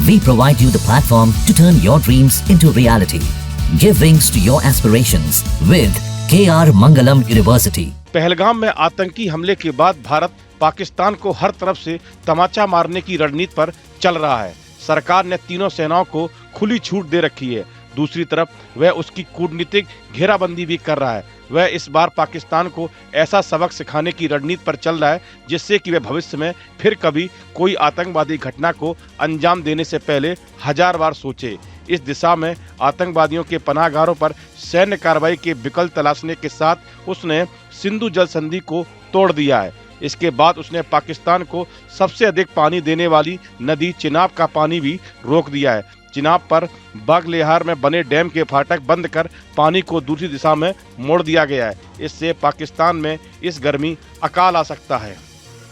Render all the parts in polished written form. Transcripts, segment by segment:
We provide you the platform to turn your dreams into reality. Give wings to your aspirations with KR Mangalam University. Pahalgam में आतंकी हमले के बाद भारत पाकिस्तान को हर तरफ से तमाचा मारने की रणनीति पर चल रहा है। सरकार ने तीनों सेनाओं को खुली छूट दे रखी है। दूसरी तरफ वह उसकी कूटनीतिक घेराबंदी भी कर रहा है। वह इस बार पाकिस्तान को ऐसा सबक सिखाने की रणनीति पर चल रहा है जिससे कि वह भविष्य में फिर कभी कोई आतंकवादी घटना को अंजाम देने से पहले 1000 बार सोचे। इस दिशा में आतंकवादियों के पनाहगाहों पर सैन्य कार्रवाई के विकल्प तलाशने के साथ उसने सिंधु जल संधि को तोड़ दिया है। इसके बाद उसने पाकिस्तान को सबसे अधिक पानी देने वाली नदी चिनाब का पानी भी रोक दिया है। चिनाब पर बागलेहार में बने डैम के फाटक बंद कर पानी को दूसरी दिशा में मोड़ दिया गया है। इससे पाकिस्तान में इस गर्मी अकाल आ सकता है।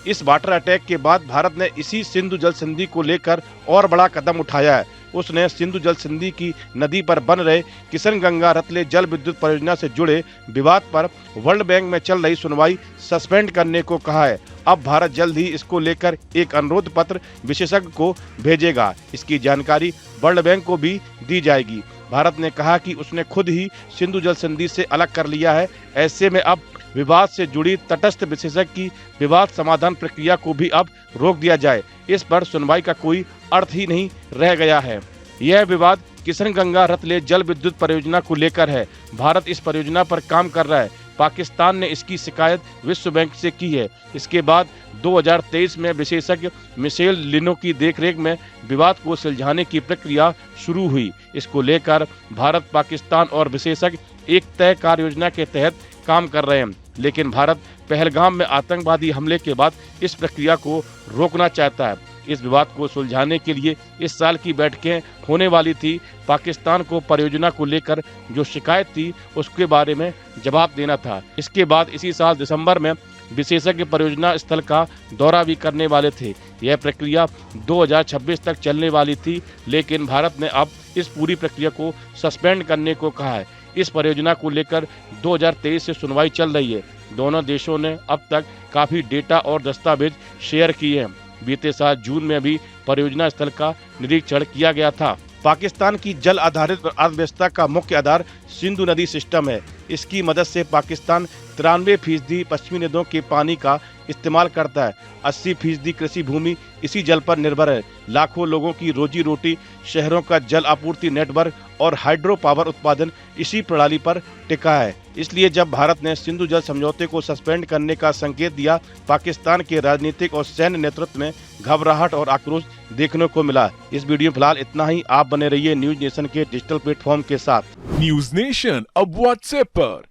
इस वाटर अटैक के बाद भारत ने इसी सिंधु जल संधि को लेकर और बड़ा कदम उठाया है। उसने सिंधु जल संधि की नदी पर बन रहे किशनगंगा रतले जल विद्युत परियोजना से जुड़े विवाद पर वर्ल्ड बैंक में चल रही सुनवाई सस्पेंड करने को कहा है। अब भारत जल्द ही इसको लेकर एक अनुरोध पत्र विशेषज्ञ को भेजेगा। इसकी जानकारी वर्ल्ड बैंक को भी दी जाएगी। भारत ने कहा कि उसने खुद ही सिंधु जल संधि से अलग कर लिया है। ऐसे में अब विवाद से जुड़ी तटस्थ विशेषज्ञ की विवाद समाधान प्रक्रिया को भी अब रोक दिया जाए। इस पर सुनवाई का कोई अर्थ ही नहीं रह गया है। यह विवाद किशनगंगा रतले जल विद्युत परियोजना को लेकर है। भारत इस परियोजना पर काम कर रहा है। पाकिस्तान ने इसकी शिकायत विश्व बैंक से की है। इसके बाद 2023 में विशेषज्ञ मिशेल लिनो की देखरेख में विवाद को सुलझाने की प्रक्रिया शुरू हुई। इसको लेकर भारत, पाकिस्तान और विशेषज्ञ एक तय कार्य योजना के तहत काम कर रहे हैं। लेकिन भारत पहलगाम में आतंकवादी हमले के बाद इस प्रक्रिया को रोकना चाहता है। इस विवाद को सुलझाने के लिए इस साल की बैठकें होने वाली थी। पाकिस्तान को परियोजना को लेकर जो शिकायत थी उसके बारे में जवाब देना था। इसके बाद इसी साल दिसंबर में विशेषज्ञ परियोजना स्थल का दौरा भी करने वाले थे। यह प्रक्रिया 2026 तक चलने वाली थी, लेकिन भारत ने अब इस पूरी प्रक्रिया को सस्पेंड करने को कहा है। इस परियोजना को लेकर 2023 से सुनवाई चल रही है। दोनों देशों ने अब तक काफी डेटा और दस्तावेज शेयर किए हैं। बीते साल जून में भी परियोजना स्थल का निरीक्षण किया गया था। पाकिस्तान की जल आधारित अर्थव्यवस्था का मुख्य आधार सिंधु नदी सिस्टम है। इसकी मदद से पाकिस्तान 93% पश्चिमी नदियों के पानी का इस्तेमाल करता है। 80% कृषि भूमि इसी जल पर निर्भर है। लाखों लोगों की रोजी रोटी, शहरों का जल आपूर्ति नेटवर्क और हाइड्रो पावर उत्पादन इसी प्रणाली पर टिका है। इसलिए जब भारत ने सिंधु जल समझौते को सस्पेंड करने का संकेत दिया, पाकिस्तान के राजनीतिक और सैन्य नेतृत्व में घबराहट और आक्रोश देखने को मिला। इस वीडियो में फिलहाल इतना ही। आप बने रहिए न्यूज नेशन के डिजिटल प्लेटफॉर्म के साथ। न्यूज नेशन अब व्हाट्सएप पर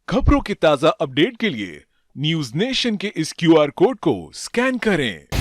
खबरों के ताजा अपडेट के लिए न्यूज नेशन के इस QR कोड को स्कैन करें।